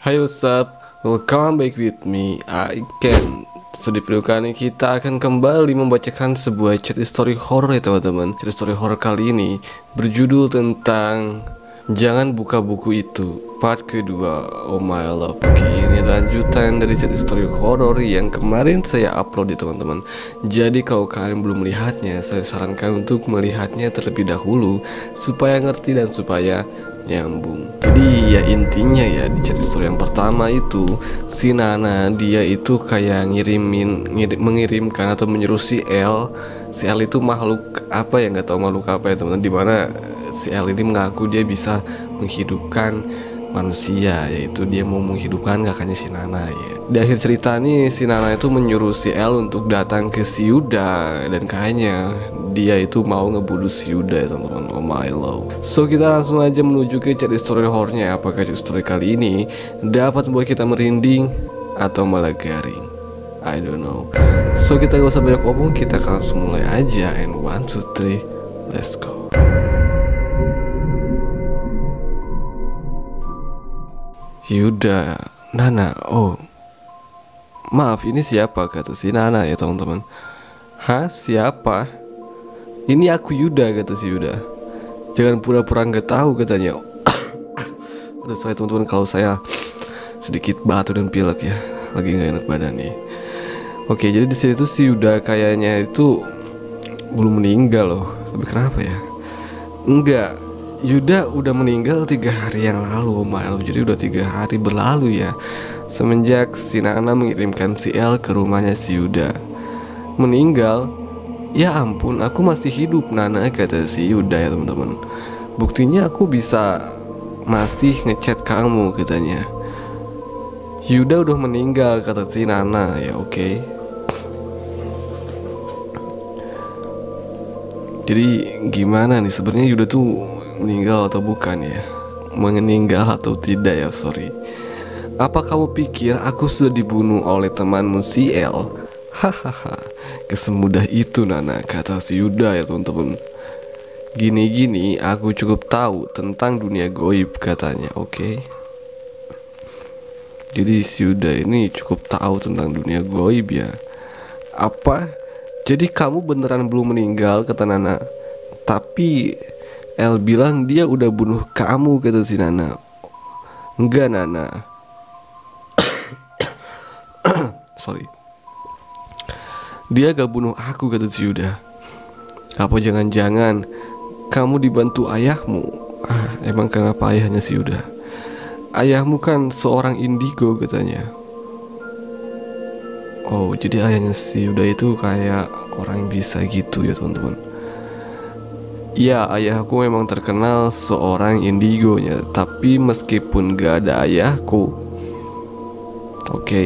Hai what's up, welcome back with me, Ken. So di video kali ini kita akan kembali membacakan sebuah cerita story horror ya teman-teman. Cerita story horror kali ini berjudul tentang Jangan Buka Buku Itu part kedua. Oh my love. Oke, ini lanjutan dari cerita story horror yang kemarin saya upload ya teman-teman. Jadi kalau kalian belum melihatnya, saya sarankan untuk melihatnya terlebih dahulu supaya ngerti dan supaya nyambung. Jadi ya intinya ya di cerita story yang pertama itu si Nana dia itu kayak mengirimkan atau menyuruh si L. Si L itu makhluk apa ya, nggak tahu makhluk apa ya teman-teman, dimana si L ini mengaku dia bisa menghidupkan manusia, yaitu dia mau menghidupkan kakaknya si Nana ya. Di akhir cerita nih si Nana itu menyuruh si L untuk datang ke si Yuda, dan kayaknya dia itu mau ngebunuh si Yuda ya teman-teman. Oh my love. So kita langsung aja menuju ke cerita story horornya. Apakah cerita story kali ini dapat membuat kita merinding atau malah garing? I don't know. So kita gak usah banyak omong, kita akan langsung mulai aja. And 1, 2, 3, let's go. Yuda, Nana, oh maaf ini siapa, kata si Nana ya teman-teman. Hah, siapa? Ini aku Yuda, kata si Yuda. Jangan pura-pura nggak tahu, katanya. Udah sorry teman-teman kalau saya sedikit batuk dan pilek ya, lagi nggak enak badan nih. Oke, jadi di sini tuh si Yuda kayaknya itu belum meninggal loh. Tapi kenapa ya? Enggak, Yuda udah meninggal 3 hari yang lalu, Mal. Jadi udah 3 hari berlalu ya semenjak si Nana mengirimkan si L ke rumahnya si Yuda. Meninggal? Ya ampun, aku masih hidup Nana, kata si Yuda ya teman-teman. Buktinya aku bisa masih ngechat kamu, katanya. Yuda udah meninggal, kata si Nana. Ya oke. Jadi gimana nih sebenarnya Yuda tuh meninggal atau bukan ya? Meninggal atau tidak ya, sorry. Apa kamu pikir aku sudah dibunuh oleh temanmu si L? Hahaha, kesemudah itu Nana, kata si Yuda ya teman-teman. Gini-gini aku cukup tahu tentang dunia goib, katanya. Oke. Jadi si Yuda ini cukup tahu tentang dunia goib ya. Apa? Jadi kamu beneran belum meninggal, kata Nana. Tapi El bilang dia udah bunuh kamu, kata si Nana. Enggak Nana. Sorry. Dia gak bunuh aku, kata si Yuda. Apa jangan-jangan kamu dibantu ayahmu? Emang kenapa ayahnya si Yuda? Ayahmu kan seorang indigo, katanya. Oh, jadi ayahnya si Yuda itu kayak orang bisa gitu ya teman-teman. Ya, ayahku memang terkenal seorang indigonya. Tapi meskipun gak ada ayahku, oke,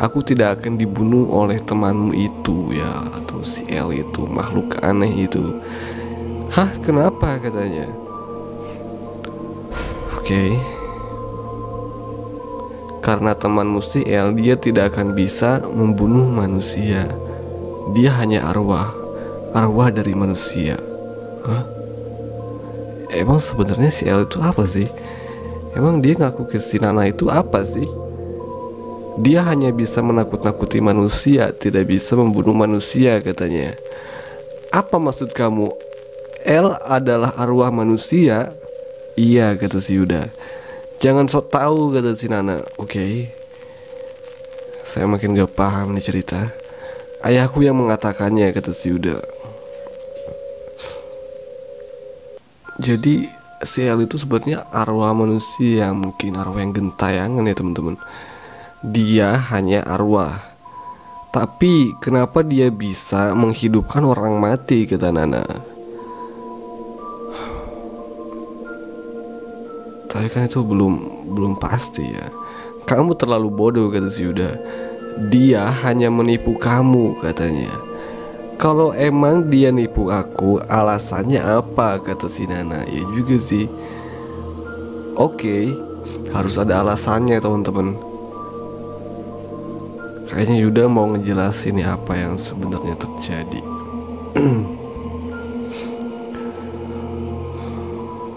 aku tidak akan dibunuh oleh temanmu itu ya, atau si L itu, makhluk aneh itu. Hah, kenapa, katanya. Oke. Karena temanmu si L, dia tidak akan bisa membunuh manusia. Dia hanya arwah dari manusia. Hah? Emang sebenarnya si L itu apa sih? Emang dia ngaku ke si Nana itu apa sih? Dia hanya bisa menakut-nakuti manusia, tidak bisa membunuh manusia, katanya. Apa maksud kamu? L adalah arwah manusia? Iya, kata si Yuda. Jangan sok tahu, kata si Nana. Oke. Saya makin gak paham nih cerita. Ayahku yang mengatakannya, kata si Yuda. Jadi si El itu sebenarnya arwah manusia, mungkin arwah yang gentayangan ya teman-teman. Dia hanya arwah. Tapi kenapa dia bisa menghidupkan orang mati, kata Nana. Tapi kan itu belum pasti ya. Kamu terlalu bodoh, kata si Yuda. Dia hanya menipu kamu, katanya. Kalau emang dia nipu aku, alasannya apa, kata si Nana. Ya juga sih. Oke, harus ada alasannya teman-teman. Kayaknya Yuda mau ngejelasin ya apa yang sebenarnya terjadi.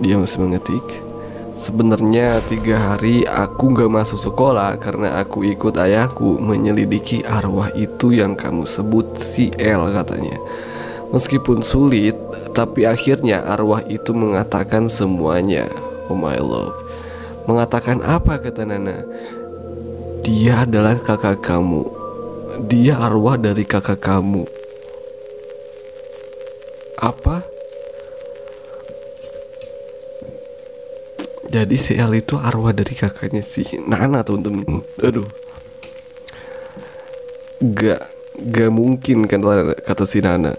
Dia masih mengetik. Sebenarnya 3 hari aku gak masuk sekolah karena aku ikut ayahku menyelidiki arwah itu yang kamu sebut si L katanya. Meskipun sulit, tapi akhirnya arwah itu mengatakan semuanya. Oh my love. Mengatakan apa kata Nana? Dia adalah kakak kamu. Dia arwah dari kakak kamu. Apa? Jadi si L itu arwah dari kakaknya si Nana teman-teman. Aduh. Gak mungkin kan kata si Nana.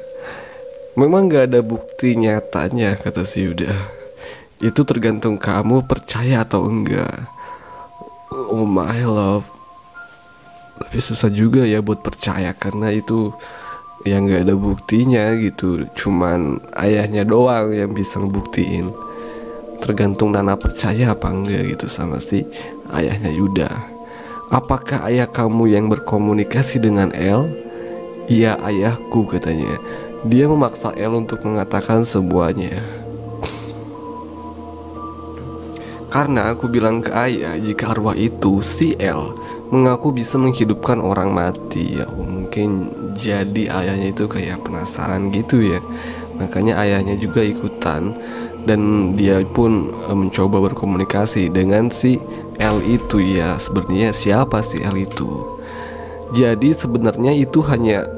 Memang gak ada bukti nyatanya kata si Yuda. Itu tergantung kamu percaya atau enggak. Oh my love. Tapi susah juga ya buat percaya karena itu yang gak ada buktinya gitu. Cuman ayahnya doang yang bisa ngebuktiin. Tergantung Nana percaya apa enggak gitu sama si ayahnya Yuda. Apakah ayah kamu yang berkomunikasi dengan L? Iya ayahku katanya. Dia memaksa L untuk mengatakan semuanya. Karena aku bilang ke ayah jika arwah itu si L mengaku bisa menghidupkan orang mati. Ya mungkin jadi ayahnya itu kayak penasaran gitu ya. Makanya ayahnya juga ikutan. Dan dia pun mencoba berkomunikasi dengan si L itu ya. Sebenarnya siapa si L itu? Jadi sebenarnya itu hanya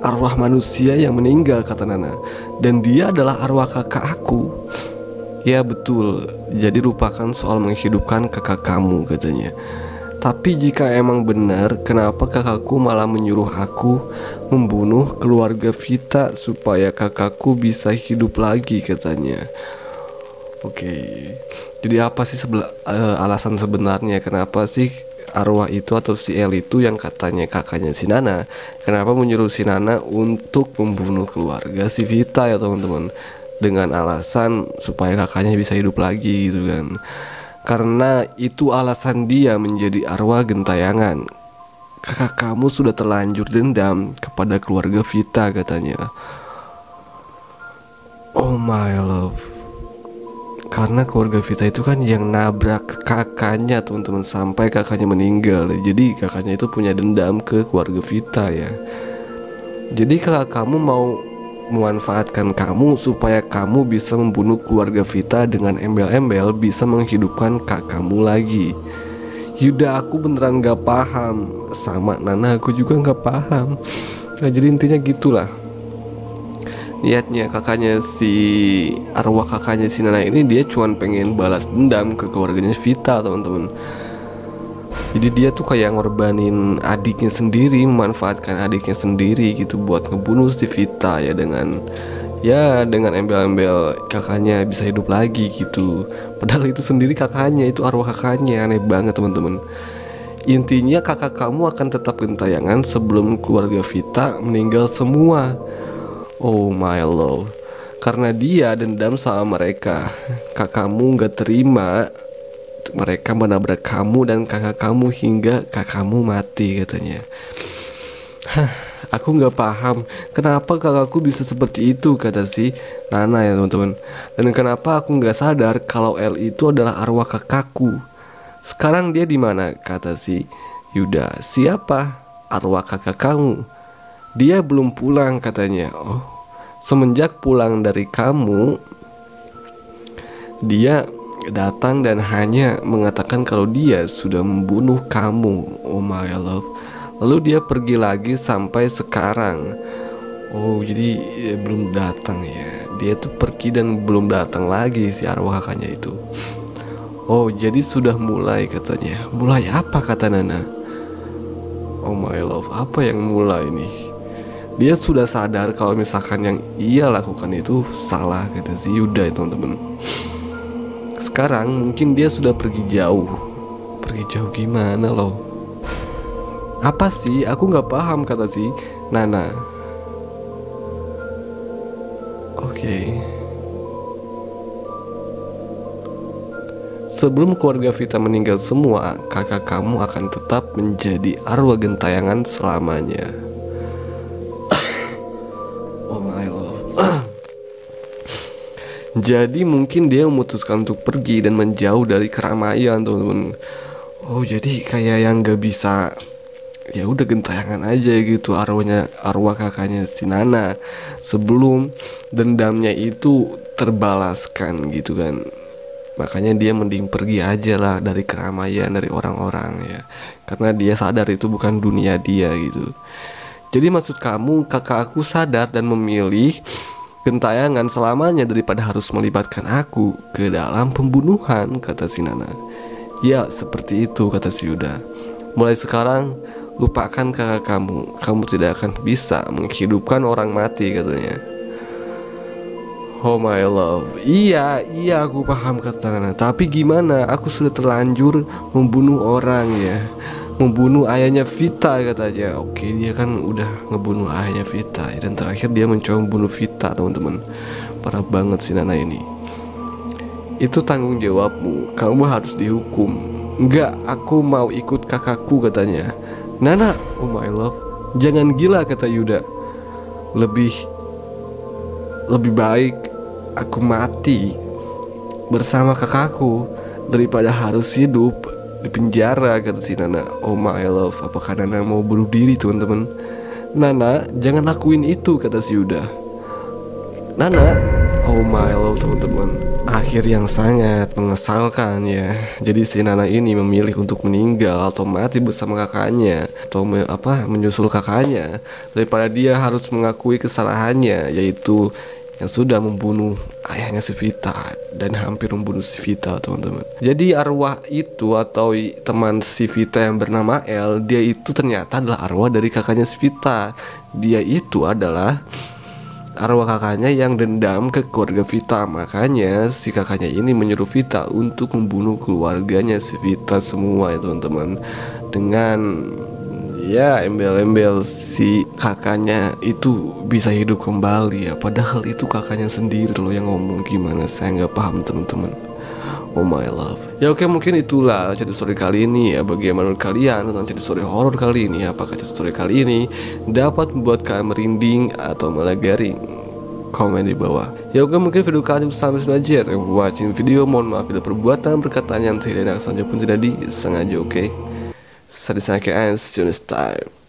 arwah manusia yang meninggal kata Nana. Dan dia adalah arwah kakak aku. Ya betul. Jadi lupakan soal menghidupkan kakak kamu katanya. Tapi jika emang benar, kenapa kakakku malah menyuruh aku membunuh keluarga Vita supaya kakakku bisa hidup lagi katanya. Oke. Jadi apa sih alasan sebenarnya kenapa sih arwah itu atau si L itu yang katanya kakaknya si Nana, kenapa menyuruh si Nana untuk membunuh keluarga si Vita ya teman-teman, dengan alasan supaya kakaknya bisa hidup lagi gitu kan. Karena itu alasan dia menjadi arwah gentayangan. Kakak kamu sudah terlanjur dendam kepada keluarga Vita katanya. Oh my love. Karena keluarga Vita itu kan yang nabrak kakaknya teman-teman sampai kakaknya meninggal. Jadi kakaknya itu punya dendam ke keluarga Vita ya. Jadi kakak kamu mau memanfaatkan kamu supaya kamu bisa membunuh keluarga Vita dengan embel-embel bisa menghidupkan kakakmu lagi. Yuda aku beneran gak paham. Sama Nana aku juga gak paham. Nah jadi intinya gitulah. Niatnya kakaknya si arwah kakaknya si Nana ini dia cuman pengen balas dendam ke keluarganya Vita teman-teman. Jadi dia tuh kayak ngorbanin adiknya sendiri, memanfaatkan adiknya sendiri gitu buat ngebunuh si Vita ya dengan embel-embel kakaknya bisa hidup lagi gitu. Padahal itu sendiri kakaknya, itu arwah kakaknya. Aneh banget teman-teman. Intinya kakak kamu akan tetap gentayangan sebelum keluarga Vita meninggal semua. Oh my love. Karena dia dendam sama mereka. Kakakmu gak terima mereka menabrak kamu dan kakak kamu hingga kakakmu mati katanya. Aku gak paham kenapa kakakku bisa seperti itu kata si Nana ya teman-teman. Dan kenapa aku gak sadar kalau L itu adalah arwah kakakku. Sekarang dia di mana kata si Yuda. Siapa? Arwah kakak kamu. Dia belum pulang katanya. Oh, semenjak pulang dari kamu dia datang dan hanya mengatakan kalau dia sudah membunuh kamu. Oh my love. Lalu dia pergi lagi sampai sekarang. Oh jadi belum datang ya. Dia tuh pergi dan belum datang lagi si arwah kakaknya itu. Oh jadi sudah mulai katanya. Mulai apa kata Nana? Oh my love, apa yang mulai nih? Dia sudah sadar kalau misalkan yang ia lakukan itu salah kata si Yuda teman-teman. Sekarang mungkin dia sudah pergi jauh. Pergi jauh gimana loh? Apa sih? Aku gak paham kata si Nana. Oke. Sebelum keluarga Vita meninggal semua, kakak kamu akan tetap menjadi arwah gentayangan selamanya. Oh my love. Jadi mungkin dia memutuskan untuk pergi dan menjauh dari keramaian, teman-teman. Oh, jadi kayak yang gak bisa, ya udah gentayangan aja gitu arwah kakaknya si Nana sebelum dendamnya itu terbalaskan gitu kan. Makanya dia mending pergi aja lah dari keramaian, dari orang-orang ya. Karena dia sadar itu bukan dunia dia gitu. Jadi maksud kamu kakak aku sadar dan memilih gentayangan selamanya daripada harus melibatkan aku ke dalam pembunuhan, kata si Nana. Ya seperti itu, kata si Yuda. Mulai sekarang lupakan kakak kamu. Kamu tidak akan bisa menghidupkan orang mati, katanya. Oh my love. Iya aku paham, kata Nana. Tapi gimana, aku sudah terlanjur membunuh orang ya, membunuh ayahnya Vita, katanya. Oke, dia kan udah ngebunuh ayahnya Vita dan terakhir dia mencoba membunuh Vita, teman-teman. Parah banget si Nana ini. Itu tanggung jawabmu, kamu harus dihukum. Enggak, aku mau ikut kakakku, katanya. Nana, oh my love, jangan gila, kata Yuda. Lebih baik aku mati bersama kakakku daripada harus hidup di penjara, kata si Nana. Oh my love, apakah Nana mau bunuh diri, teman-teman? Nana, jangan lakuin itu, kata si Yuda. Nana, oh my love, teman-teman. Akhir yang sangat mengesalkan ya. Jadi si Nana ini memilih untuk meninggal atau mati bersama kakaknya, atau menyusul kakaknya, daripada dia harus mengakui kesalahannya, yaitu yang sudah membunuh ayahnya si Vita dan hampir membunuh si Vita, teman-teman. Jadi arwah itu atau teman si Vita yang bernama El, dia itu ternyata adalah arwah dari kakaknya si Vita. Dia itu adalah arwah kakaknya yang dendam ke keluarga Vita. Makanya si kakaknya ini menyuruh Vita untuk membunuh keluarganya si Vita semua ya, teman-teman. Dengan ya embel-embel si kakaknya itu bisa hidup kembali ya. Padahal itu kakaknya sendiri loh yang ngomong. Gimana, saya nggak paham, teman-teman. Oh my love. Ya oke, mungkin itulah cerita story kali ini ya. Bagaimana menurut kalian tentang cerita story horor kali ini? Apakah cerita story kali ini dapat membuat kalian merinding atau malah garing? Komen di bawah. Ya oke, mungkin video kali ini sampai sini aja. Thank you for watching video. Mohon maaf bila perbuatan perkataan yang tidak enak sengaja pun tidak disengaja, oke? Saya disana, and see you next time.